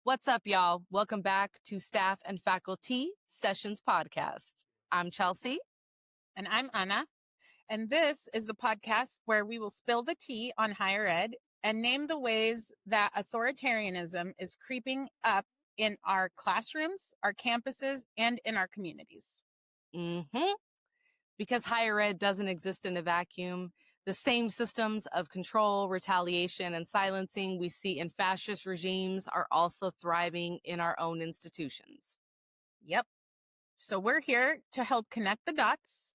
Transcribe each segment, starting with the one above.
What's up, y'all? Welcome back to Staff and Faculty Sessions Podcast. I'm Chelsea. And I'm Anna. And this is the podcast where we will spill the tea on higher ed and name the ways that authoritarianism is creeping up in our classrooms, our campuses, and in our communities. Because higher ed doesn't exist in a vacuum, the same systems of control, retaliation, and silencing we see in fascist regimes are also thriving in our own institutions. Yep. So we're here to help connect the dots,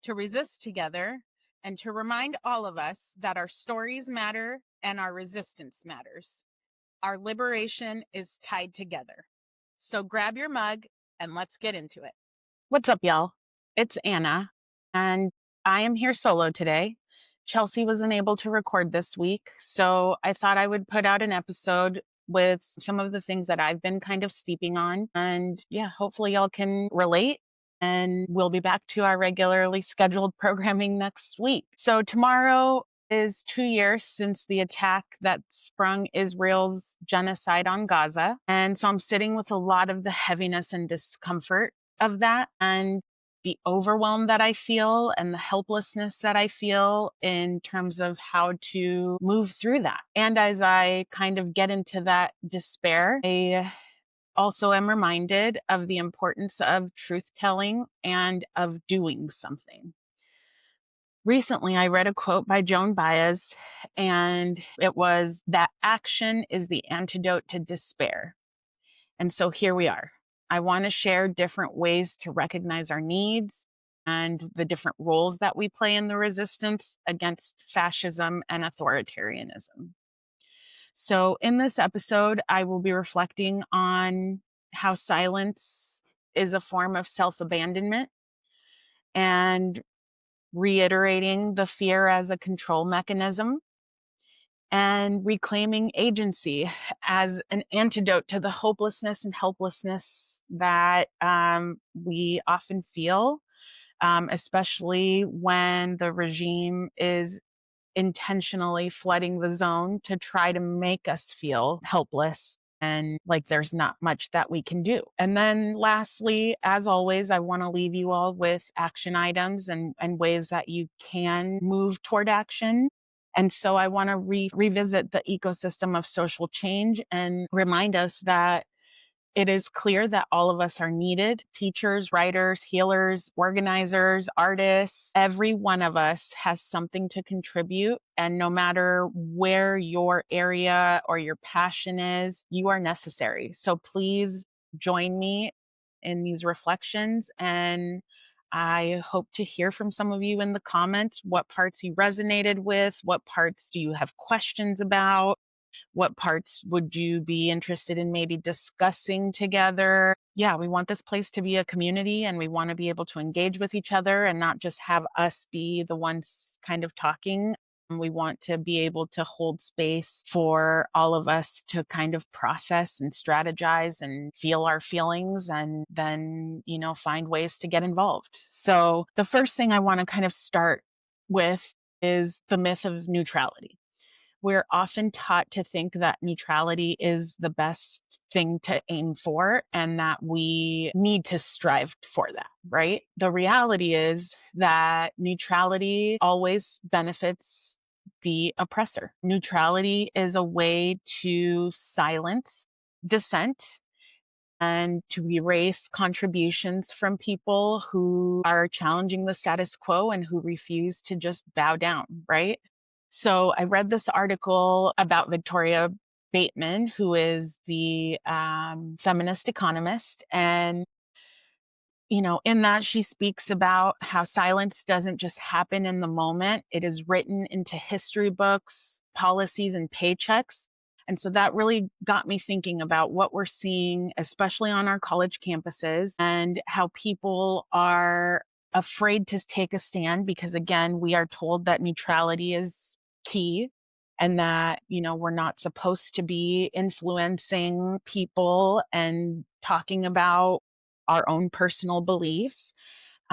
to resist together, and to remind all of us that our stories matter and our resistance matters. Our liberation is tied together. So grab your mug and let's get into it. What's up, y'all? It's Anna, and I am here solo today. Chelsea wasn't able to record this week, so I thought I would put out an episode with some of the things that I've been kind of steeping on. And yeah, hopefully y'all can relate. And we'll be back to our regularly scheduled programming next week. So tomorrow is 2 years since the attack that sprung Israel's genocide on Gaza. And so I'm sitting with a lot of the heaviness and discomfort of that and the overwhelm that I feel and the helplessness that I feel in terms of how to move through that. And as I kind of get into that despair, I also am reminded of the importance of truth telling and of doing something. Recently, I read a quote by Joan Baez, and it was that action is the antidote to despair. And so here we are. I want to share different ways to recognize our needs and the different roles that we play in the resistance against fascism and authoritarianism. So in this episode, I will be reflecting on how silence is a form of self-abandonment and reiterating the fear as a control mechanism and reclaiming agency as an antidote to the hopelessness and helplessness that we often feel, especially when the regime is intentionally flooding the zone to try to make us feel helpless and like there's not much that we can do. And then lastly, as always, I want to leave you all with action items and ways that you can move toward action. And so I want to revisit the ecosystem of social change and remind us that it is clear that all of us are needed. Teachers, writers, healers, organizers, artists, every one of us has something to contribute. And no matter where your area or your passion is, you are necessary. So please join me in these reflections. And I hope to hear from some of you in the comments what parts you resonated with, what parts do you have questions about? What parts would you be interested in maybe discussing together? Yeah, we want this place to be a community and we want to be able to engage with each other and not just have us be the ones kind of talking. We want to be able to hold space for all of us to kind of process and strategize and feel our feelings and then, find ways to get involved. So the first thing I want to kind of start with is the myth of neutrality. We're often taught to think that neutrality is the best thing to aim for and that we need to strive for that, right? The reality is that neutrality always benefits the oppressor. Neutrality is a way to silence dissent and to erase contributions from people who are challenging the status quo and who refuse to just bow down, right? So I read this article about Victoria Bateman, who is the feminist economist. And, in that she speaks about how silence doesn't just happen in the moment. It is written into history books, policies, and paychecks. And so that really got me thinking about what we're seeing, especially on our college campuses, and how people are afraid to take a stand because, again, we are told that neutrality is key and that, we're not supposed to be influencing people and talking about our own personal beliefs.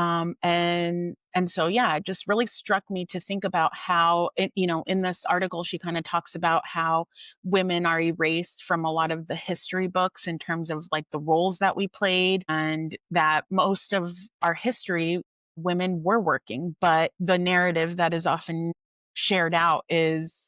And so, yeah, it just really struck me to think about how it, in this article, she kind of talks about how women are erased from a lot of the history books in terms of like the roles that we played, and that most of our history, women were working, but the narrative that is often shared out is,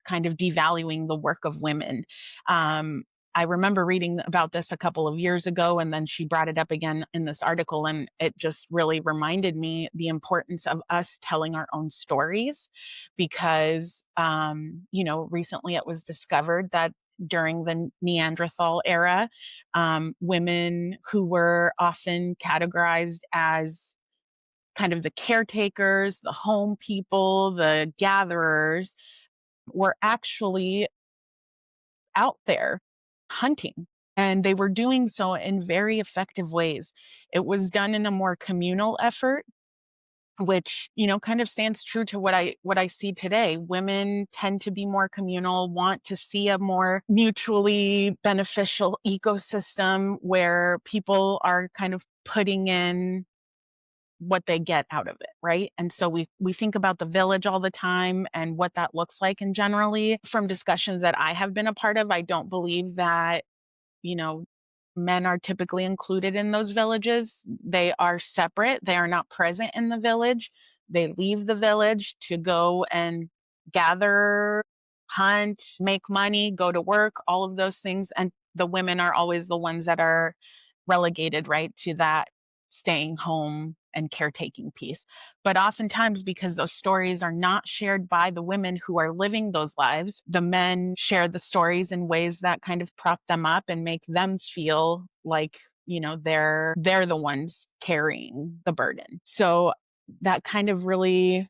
kind of devaluing the work of women. I remember reading about this a couple of years ago, and then she brought it up again in this article, and it just really reminded me the importance of us telling our own stories, because, recently it was discovered that during the Neanderthal era, women who were often categorized as kind of the caretakers, the home people, the gatherers, were actually out there hunting. And they were doing so in very effective ways. It was done in a more communal effort, which, kind of stands true to what I see today. Women tend to be more communal, want to see a more mutually beneficial ecosystem where people are kind of putting in what they get out of it, right? And so we think about the village all the time and what that looks like. And generally, from discussions that I have been a part of, I don't believe that, you know, men are typically included in those villages. They are separate. They are not present in the village. They leave the village to go and gather, hunt, make money, go to work, all of those things. And the women are always the ones that are relegated, right, to that staying home and caretaking piece. But oftentimes, because those stories are not shared by the women who are living those lives, the men share the stories in ways that kind of prop them up and make them feel like, they're the ones carrying the burden. So that kind of really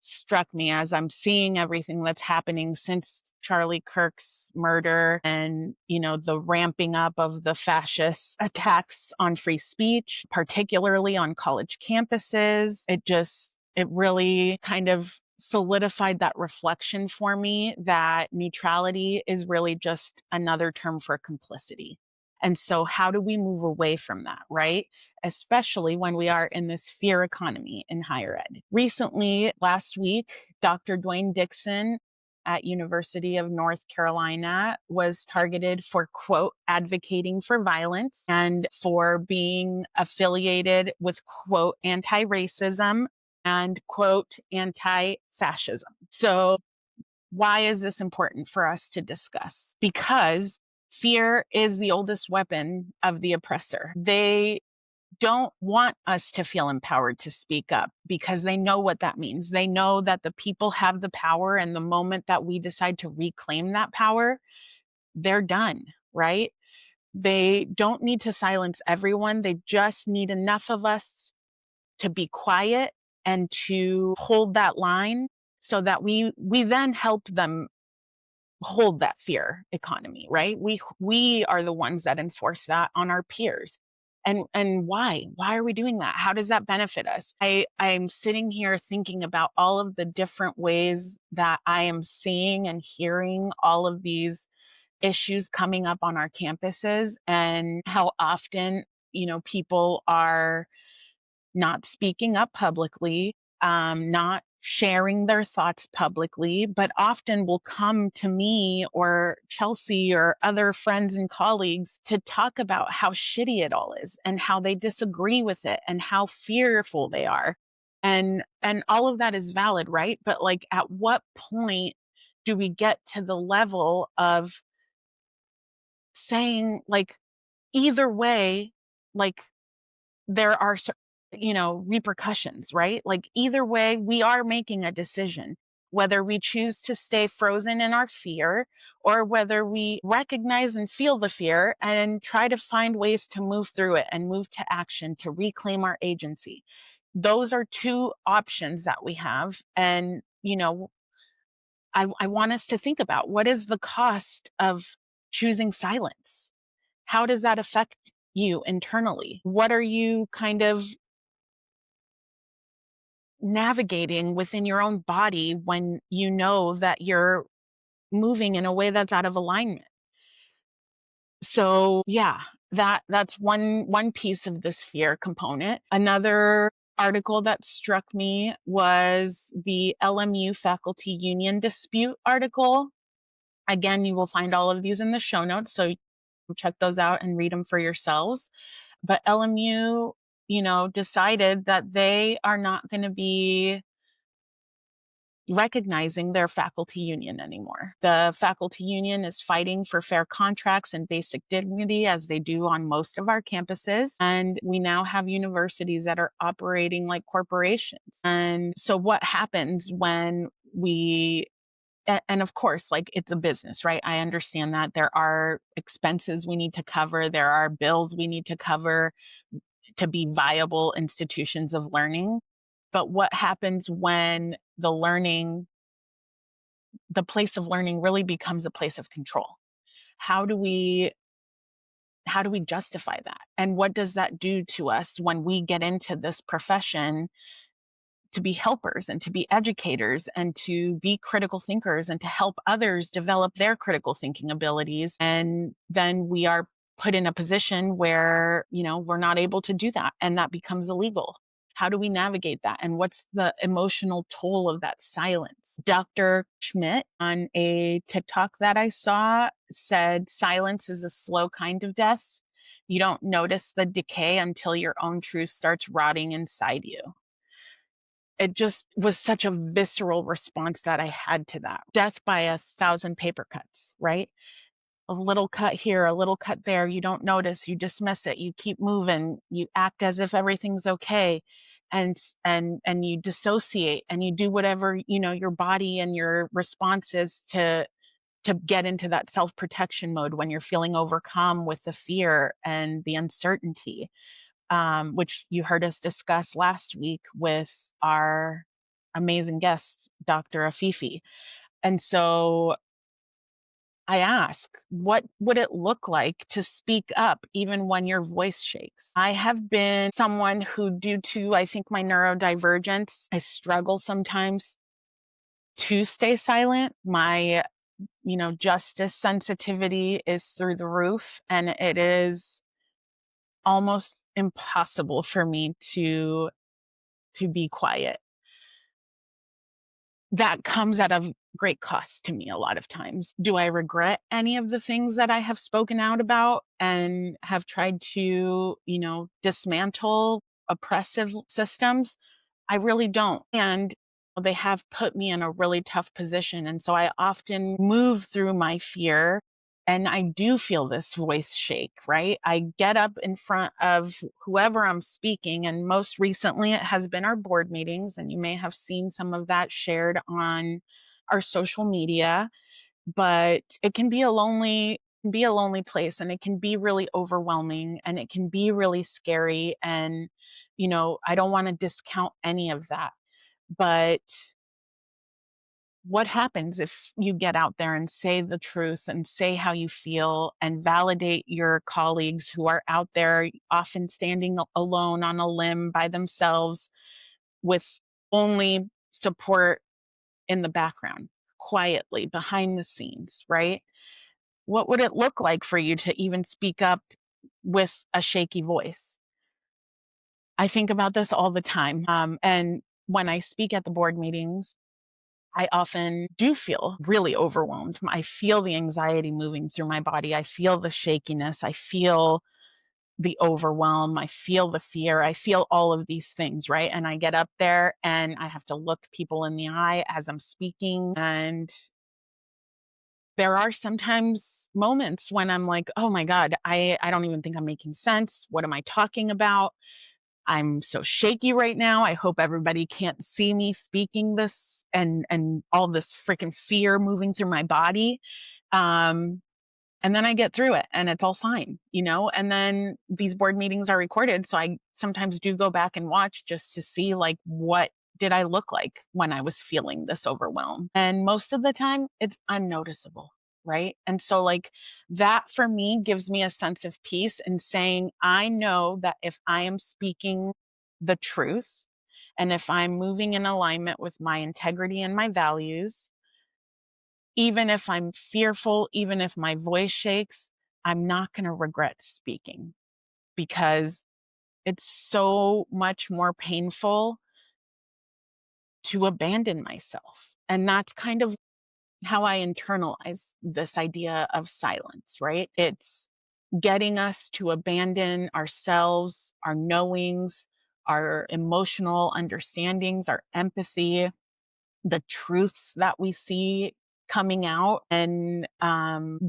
struck me as I'm seeing everything that's happening since Charlie Kirk's murder, and, the ramping up of the fascist attacks on free speech, particularly on college campuses. It really kind of solidified that reflection for me that neutrality is really just another term for complicity. And so how do we move away from that, right? Especially when we are in this fear economy in higher ed. Recently, last week, Dr. Dwayne Dixon at University of North Carolina was targeted for, quote, advocating for violence and for being affiliated with, quote, anti-racism and, quote, anti-fascism. So why is this important for us to discuss? Because fear is the oldest weapon of the oppressor. They don't want us to feel empowered to speak up because they know what that means. They know that the people have the power, and the moment that we decide to reclaim that power, they're done, right? They don't need to silence everyone. They just need enough of us to be quiet and to hold that line so that we then help them hold that fear economy, right? We are the ones that enforce that on our peers. And why are we doing that? How does that benefit us? I'm sitting here thinking about all of the different ways that I am seeing and hearing all of these issues coming up on our campuses, and how often, people are not speaking up publicly, not sharing their thoughts publicly, but often will come to me or Chelsea or other friends and colleagues to talk about how shitty it all is and how they disagree with it and how fearful they are. And all of that is valid, right? But like, at what point do we get to the level of saying, like, either way, like, there are, repercussions, right? Like, either way, we are making a decision, whether we choose to stay frozen in our fear or whether we recognize and feel the fear and try to find ways to move through it and move to action to reclaim our agency. Those are two options that we have. And, I want us to think about, what is the cost of choosing silence? How does that affect you internally? What are you kind of navigating within your own body when you know that you're moving in a way that's out of alignment? So, yeah, that's one piece of this fear component. Another article that struck me was the LMU faculty union dispute article. Again, you will find all of these in the show notes, so check those out and read them for yourselves. But LMU, decided that they are not going to be recognizing their faculty union anymore. The faculty union is fighting for fair contracts and basic dignity, as they do on most of our campuses. And we now have universities that are operating like corporations. And so what happens when and of course, like, it's a business, right? I understand that there are expenses we need to cover. There are bills we need to cover to be viable institutions of learning. But what happens when the place of learning really becomes a place of control? How do we justify that? And what does that do to us when we get into this profession to be helpers and to be educators and to be critical thinkers and to help others develop their critical thinking abilities? And then we are put in a position where, we're not able to do that, and that becomes illegal. How do we navigate that? And what's the emotional toll of that silence? Dr. Schmidt, on a TikTok that I saw, said silence is a slow kind of death. You don't notice the decay until your own truth starts rotting inside you. It just was such a visceral response that I had to that. Death by 1,000 paper cuts, right? A little cut here, a little cut there. You don't notice, you dismiss it, you keep moving, you act as if everything's okay. And you dissociate, and you do whatever, your body and your response is to get into that self-protection mode when you're feeling overcome with the fear and the uncertainty, which you heard us discuss last week with our amazing guest, Dr. Afifi. And so I ask, what would it look like to speak up even when your voice shakes? I have been someone who, due to, I think, my neurodivergence, I struggle sometimes to stay silent. My, justice sensitivity is through the roof, and it is almost impossible for me to be quiet. That comes at a great cost to me a lot of times. Do I regret any of the things that I have spoken out about and have tried to, dismantle oppressive systems? I really don't. And they have put me in a really tough position. And so I often move through my fear, and I do feel this voice shake, right? I get up in front of whoever I'm speaking. And most recently, it has been our board meetings. And you may have seen some of that shared on our social media. But it can be a lonely place, and it can be really overwhelming, and it can be really scary. And, I don't want to discount any of that. But what happens if you get out there and say the truth and say how you feel and validate your colleagues who are out there, often standing alone on a limb by themselves with only support in the background, quietly behind the scenes, right? What would it look like for you to even speak up with a shaky voice? I think about this all the time. And when I speak at the board meetings, I often do feel really overwhelmed. I feel the anxiety moving through my body. I feel the shakiness. I feel the overwhelm. I feel the fear. I feel all of these things, right? And I get up there and I have to look people in the eye as I'm speaking. And there are sometimes moments when I'm like, oh my God, I don't even think I'm making sense. What am I talking about? I'm so shaky right now. I hope everybody can't see me speaking this and all this freaking fear moving through my body. And then I get through it and it's all fine, and then these board meetings are recorded. So I sometimes do go back and watch just to see, like, what did I look like when I was feeling this overwhelm? And most of the time it's unnoticeable. Right. And so, like, that for me gives me a sense of peace in saying, I know that if I am speaking the truth and if I'm moving in alignment with my integrity and my values, even if I'm fearful, even if my voice shakes, I'm not going to regret speaking, because it's so much more painful to abandon myself. And that's kind of how I internalize this idea of silence, right? It's getting us to abandon ourselves, our knowings, our emotional understandings, our empathy, the truths that we see coming out, and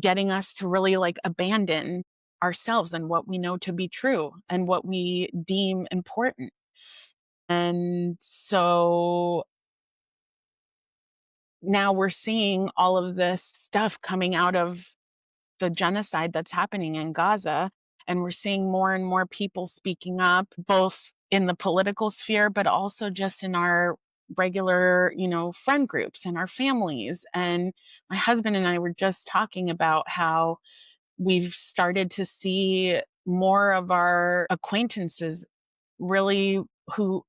getting us to really like abandon ourselves and what we know to be true and what we deem important. And so now we're seeing all of this stuff coming out of the genocide that's happening in Gaza. And we're seeing more and more people speaking up, both in the political sphere, but also just in our regular, friend groups and our families. And my husband and I were just talking about how we've started to see more of our acquaintances really, who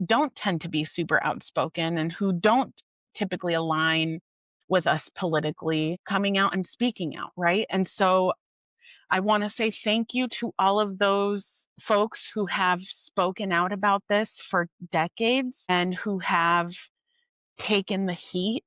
don't tend to be super outspoken and who don't typically align with us politically, coming out and speaking out, right? And so I want to say thank you to all of those folks who have spoken out about this for decades and who have taken the heat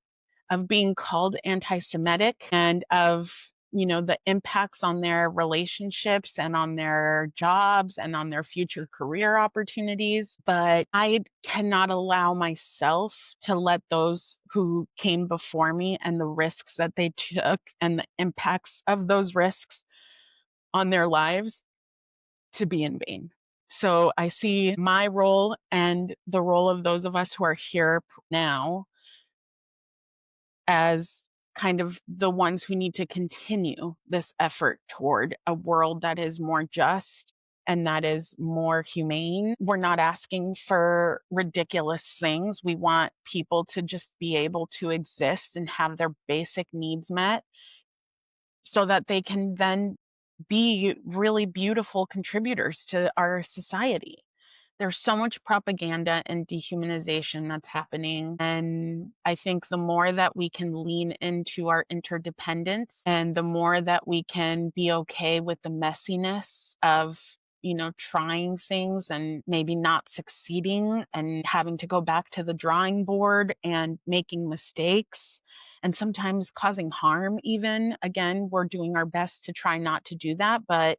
of being called anti-Semitic and of, the impacts on their relationships and on their jobs and on their future career opportunities. But I cannot allow myself to let those who came before me and the risks that they took and the impacts of those risks on their lives to be in vain. So I see my role and the role of those of us who are here now as kind of the ones who need to continue this effort toward a world that is more just and that is more humane. We're not asking for ridiculous things. We want people to just be able to exist and have their basic needs met so that they can then be really beautiful contributors to our society. There's so much propaganda and dehumanization that's happening. And I think the more that we can lean into our interdependence and the more that we can be okay with the messiness of, trying things and maybe not succeeding and having to go back to the drawing board and making mistakes and sometimes causing harm, even. Again, we're doing our best to try not to do that, but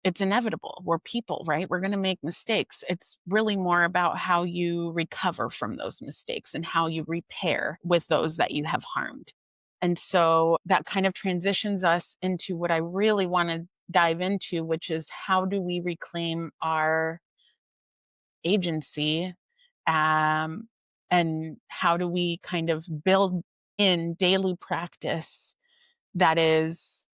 it's inevitable. We're people, right? We're going to make mistakes. It's really more about how you recover from those mistakes and how you repair with those that you have harmed. And so that kind of transitions us into what I really want to dive into, which is how do we reclaim our agency, and how do we kind of build in daily practice that is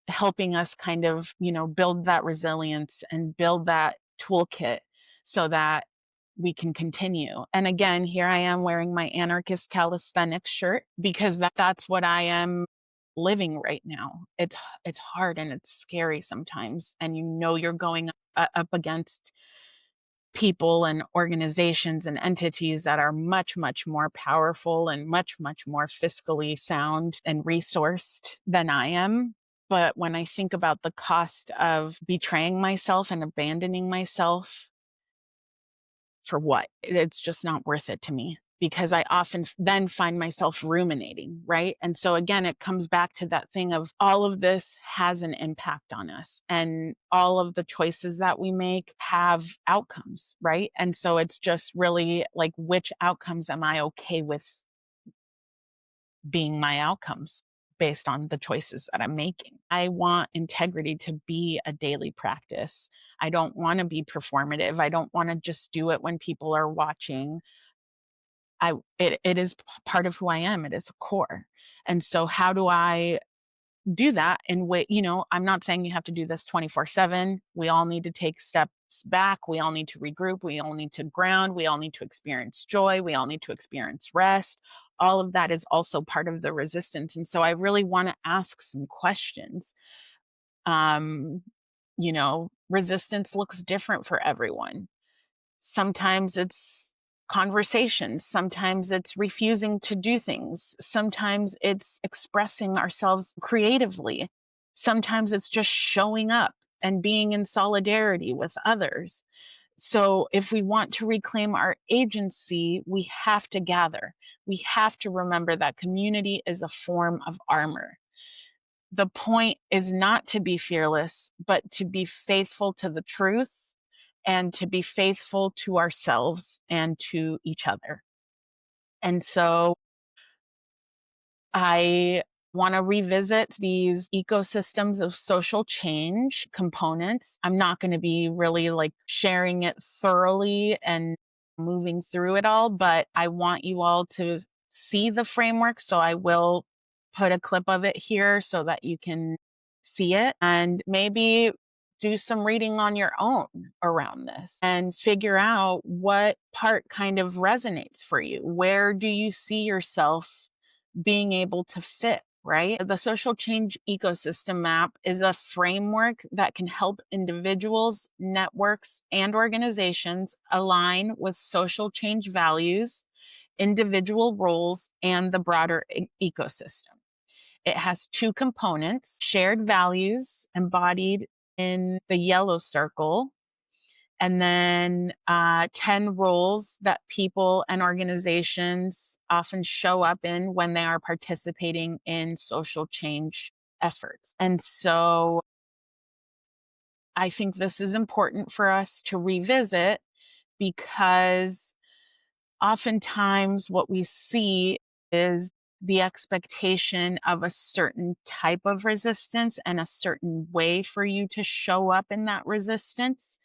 helping us kind of, build that resilience and build that toolkit so that we can continue. And again, here I am wearing my anarchist calisthenics shirt because that's what I am living right now. It's hard and it's scary sometimes. And you're going up against people and organizations and entities that are much, much more powerful and much, much more fiscally sound and resourced than I am. But when I think about the cost of betraying myself and abandoning myself, for what? It's just not worth it to me, because I often then find myself ruminating, right? And so again, it comes back to that thing of all of this has an impact on us and all of the choices that we make have outcomes, right? And so it's just really like, which outcomes am I okay with being my outcomes based on the choices that I'm making? I want integrity to be a daily practice. I don't want to be performative. I don't want to just do it when people are watching. It is part of who I am. It is a core. And so how do I do that in way, I'm not saying you have to do this 24/7. We all need to take steps back. We all need to regroup. We all need to ground. We all need to experience joy. We all need to experience rest. All of that is also part of the resistance. And so I really want to ask some questions. Resistance looks different for everyone. Sometimes it's conversations. Sometimes it's refusing to do things. Sometimes it's expressing ourselves creatively. Sometimes it's just showing up and being in solidarity with others. So if we want to reclaim our agency, we have to gather. We have to remember that community is a form of armor. The point is not to be fearless, but to be faithful to the truth and to be faithful to ourselves and to each other. And so I want to revisit these ecosystems of social change components. I'm not going to be really like sharing it thoroughly and moving through it all, but I want you all to see the framework. So I will put a clip of it here so that you can see it and maybe do some reading on your own around this and figure out what part kind of resonates for you. Where do you see yourself being able to fit, right? The social change ecosystem map is a framework that can help individuals, networks, and organizations align with social change values, individual roles, and the broader ecosystem. It has two components: shared values embodied in the yellow circle, and then 10 roles that people and organizations often show up in when they are participating in social change efforts. And so I think this is important for us to revisit because oftentimes what we see is the expectation of a certain type of resistance and a certain way for you to show up in that resistance.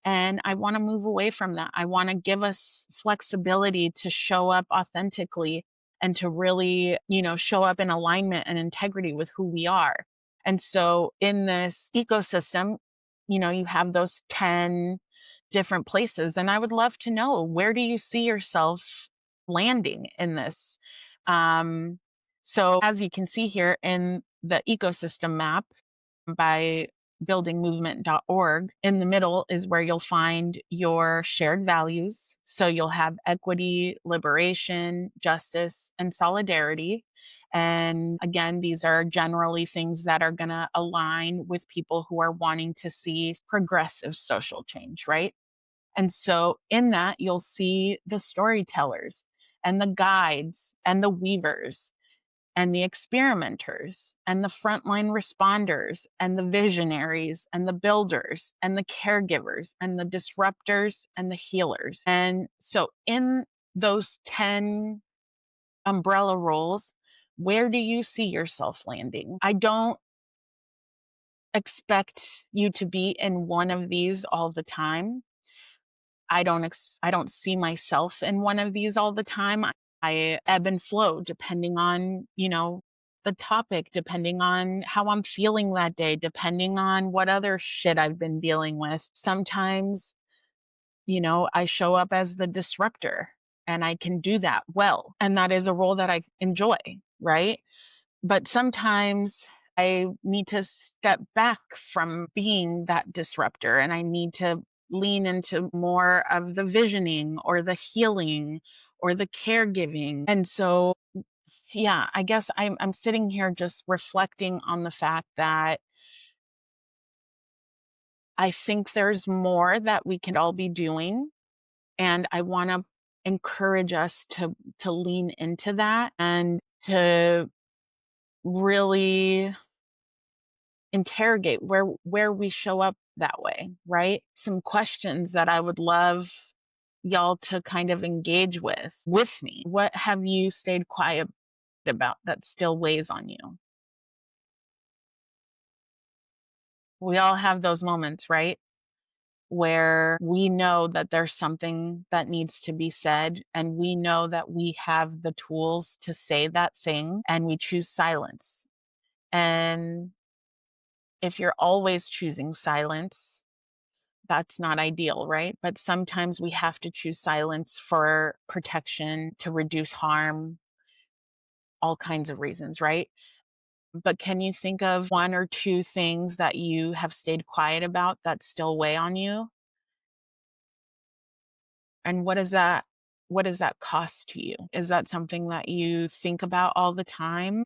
And I want to move away from that. I want to give us flexibility to show up authentically and to really, show up in alignment and integrity with who we are. And so in this ecosystem, you have those 10 different places. And I would love to know, where do you see yourself landing in this? So as you can see here in the ecosystem map by buildingmovement.org, in the middle is where you'll find your shared values. So you'll have equity, liberation, justice, and solidarity. And again, these are generally things that are going to align with people who are wanting to see progressive social change, right? And so in that, you'll see the storytellers and the guides and the weavers and the experimenters and the frontline responders and the visionaries and the builders and the caregivers and the disruptors and the healers. And so in those 10 umbrella roles, where do you see yourself landing? I don't expect you to be in one of these all the time. I don't see myself in one of these all the time. I ebb and flow depending on, the topic, depending on how I'm feeling that day, depending on what other shit I've been dealing with. Sometimes, I show up as the disruptor and I can do that well. And that is a role that I enjoy, right? But sometimes I need to step back from being that disruptor and I need to lean into more of the visioning or the healing or the caregiving. And so, yeah, I guess I'm sitting here just reflecting on the fact that I think there's more that we could all be doing. And I want to encourage us to lean into that and to really interrogate where we show up that way, right? Some questions that I would love y'all to kind of engage with me. What have you stayed quiet about that still weighs on you? We all have those moments, right? Where we know that there's something that needs to be said, and we know that we have the tools to say that thing, and we choose silence. And if you're always choosing silence, that's not ideal, right? But sometimes we have to choose silence for protection, to reduce harm, all kinds of reasons, right? But can you think of one or two things that you have stayed quiet about that still weigh on you? And what is that? what does that cost to you? Is that something that you think about all the time?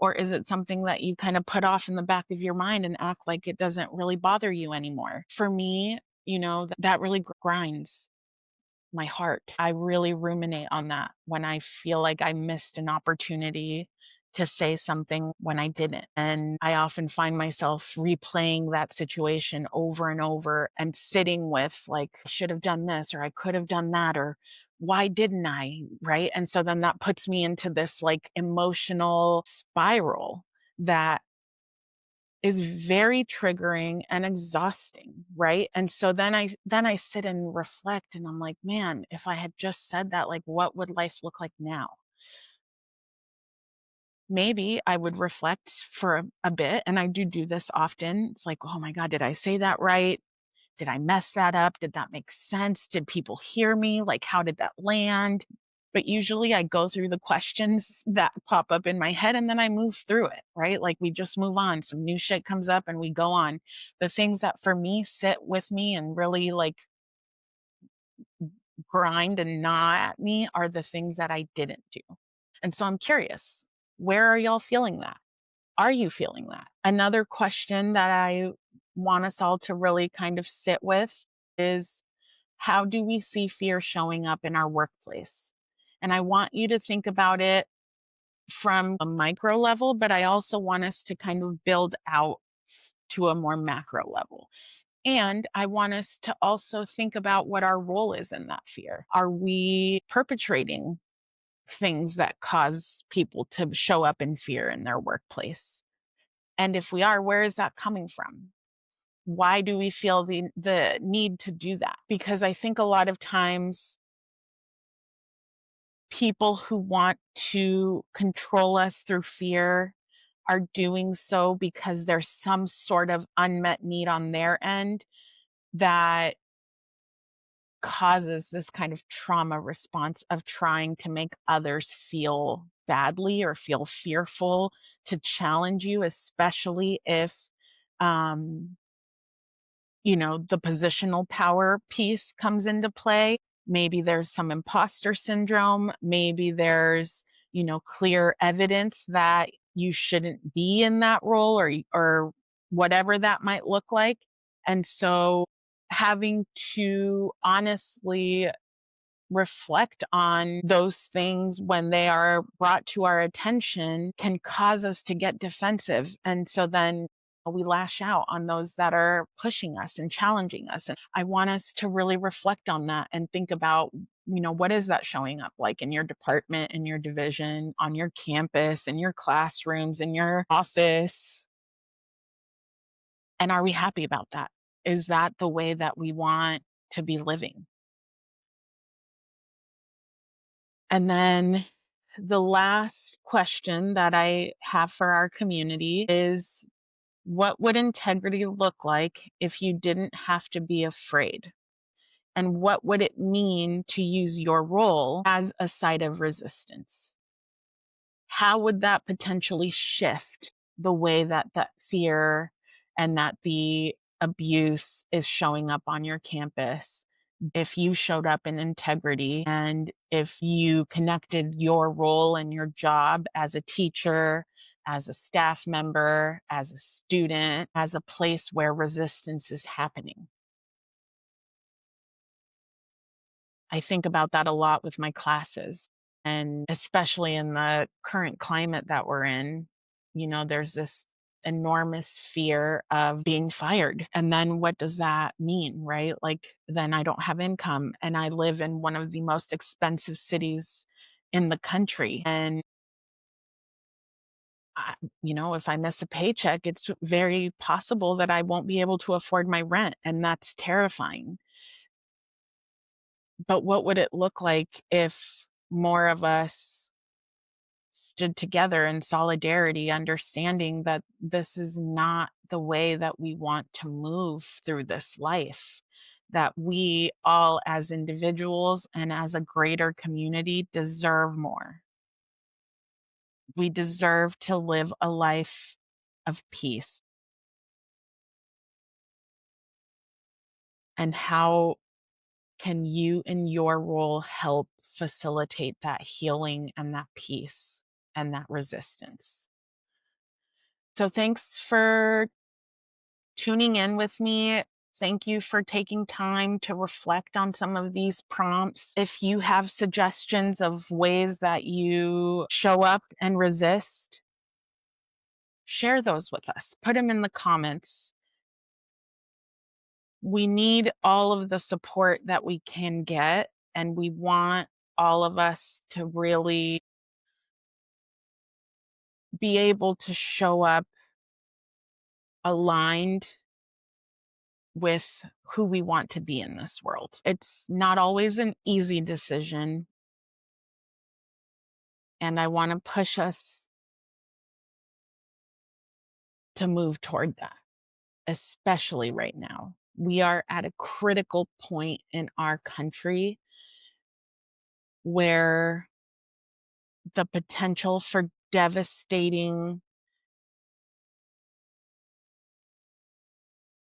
Or is it something that you kind of put off in the back of your mind and act like it doesn't really bother you anymore? For me, that really grinds my heart. I really ruminate on that when I feel like I missed an opportunity to say something when I didn't. And I often find myself replaying that situation over and over and sitting with, like, I should have done this, or I could have done that, or why didn't I? Right. And so then that puts me into this like emotional spiral that is very triggering and exhausting, right? And so then I sit and reflect and I'm like, man, if I had just said that, like, what would life look like now? Maybe I would reflect for a bit, and I do this often. It's like, oh my God, did I say that right? Did I mess that up? Did that make sense? Did people hear me? Like, how did that land? But usually I go through the questions that pop up in my head and then I move through it, right? Like, we just move on. Some new shit comes up and we go on. The things that for me sit with me and really like grind and gnaw at me are the things that I didn't do. And so I'm curious, where are y'all feeling that? Are you feeling that? Another question that I want us all to really kind of sit with is, how do we see fear showing up in our workplace? And I want you to think about it from a micro level, but I also want us to kind of build out to a more macro level. And I want us to also think about what our role is in that fear. Are we perpetrating things that cause people to show up in fear in their workplace? And if we are, where is that coming from? Why do we feel the need to do that? Because I think a lot of times people who want to control us through fear are doing so because there's some sort of unmet need on their end that causes this kind of trauma response of trying to make others feel badly or feel fearful, to challenge you, especially if um the positional power piece comes into play. Maybe there's some imposter syndrome. Maybe there's, clear evidence that you shouldn't be in that role, or whatever that might look like. And so having to honestly reflect on those things when they are brought to our attention can cause us to get defensive. And so then we lash out on those that are pushing us and challenging us. And I want us to really reflect on that and think about, what is that showing up like in your department, in your division, on your campus, in your classrooms, in your office? And are we happy about that? Is that the way that we want to be living? And then the last question that I have for our community is, what would integrity look like if you didn't have to be afraid? And what would it mean to use your role as a site of resistance? How would that potentially shift the way that that fear and that the abuse is showing up on your campus if you showed up in integrity, and if you connected your role and your job as a teacher, as a staff member, as a student, as a place where resistance is happening? I think about that a lot with my classes, and especially in the current climate that we're in, there's this enormous fear of being fired. And then what does that mean, right? Like, then I don't have income and I live in one of the most expensive cities in the country. And if I miss a paycheck, it's very possible that I won't be able to afford my rent. And that's terrifying. But what would it look like if more of us stood together in solidarity, understanding that this is not the way that we want to move through this life? That we all, as individuals and as a greater community, deserve more. We deserve to live a life of peace. And how can you in your role help facilitate that healing and that peace and that resistance. So thanks for tuning in with me. Thank you for taking time to reflect on some of these prompts. If you have suggestions of ways that you show up and resist, share those with us. Put them in the comments. We need all of the support that we can get, and we want all of us to really be able to show up aligned with who we want to be in this world. It's not always an easy decision, and I want to push us to move toward that, especially right now. We are at a critical point in our country where the potential for devastating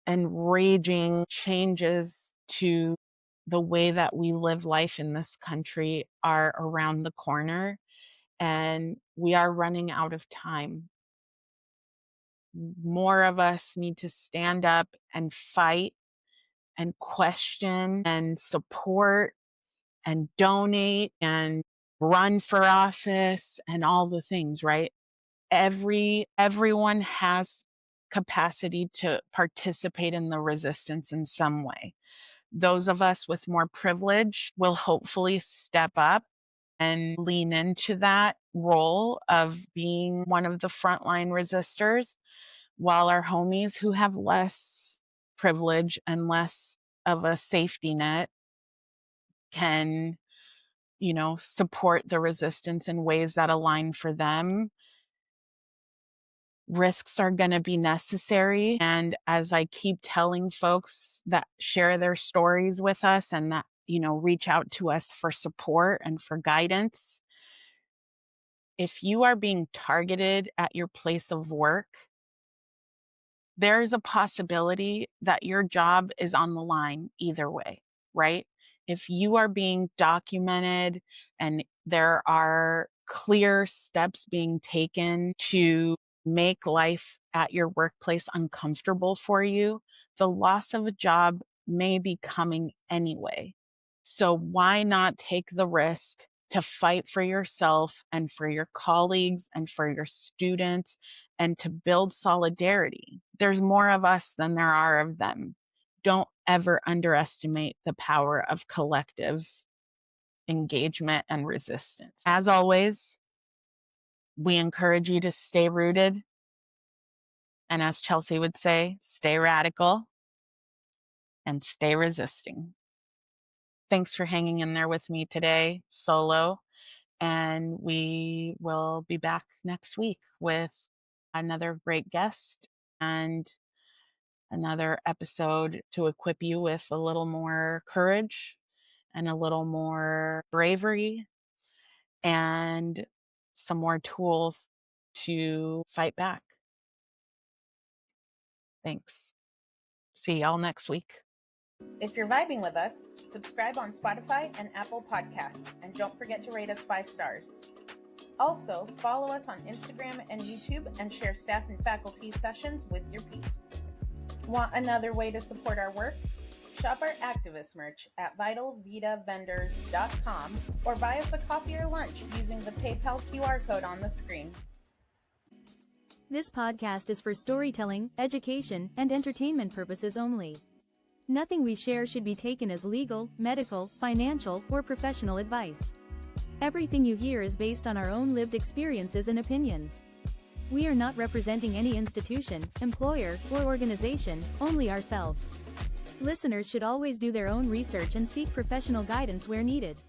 and raging changes to the way that we live life in this country are around the corner, and we are running out of time. More of us need to stand up and fight and question and support and donate and run for office and all the things, right? Everyone has capacity to participate in the resistance in some way. Those of us with more privilege will hopefully step up and lean into that role of being one of the frontline resistors, while our homies who have less privilege and less of a safety net can, support the resistance in ways that align for them. Risks are going to be necessary. And as I keep telling folks that share their stories with us and that, reach out to us for support and for guidance, if you are being targeted at your place of work, there's a possibility that your job is on the line either way, right? If you are being documented and there are clear steps being taken to make life at your workplace uncomfortable for you, the loss of a job may be coming anyway. So why not take the risk to fight for yourself and for your colleagues and for your students and to build solidarity? There's more of us than there are of them. Don't ever underestimate the power of collective engagement and resistance. As always, we encourage you to stay rooted. And as Chelsea would say, stay radical and stay resisting. Thanks for hanging in there with me today, solo. And we will be back next week with another great guest and another episode to equip you with a little more courage and a little more bravery and some more tools to fight back. Thanks. See y'all next week. If you're vibing with us, subscribe on Spotify and Apple Podcasts, and don't forget to rate us 5 stars. Also, follow us on Instagram and YouTube and share staff and faculty sessions with your peeps. Want another way to support our work? Shop our activist merch at vitalvitavendors.com or buy us a coffee or lunch using the PayPal QR code on the screen. This podcast is for storytelling, education, and entertainment purposes only. Nothing we share should be taken as legal, medical, financial, or professional advice. Everything you hear is based on our own lived experiences and opinions. We are not representing any institution, employer, or organization, only ourselves. Listeners should always do their own research and seek professional guidance where needed.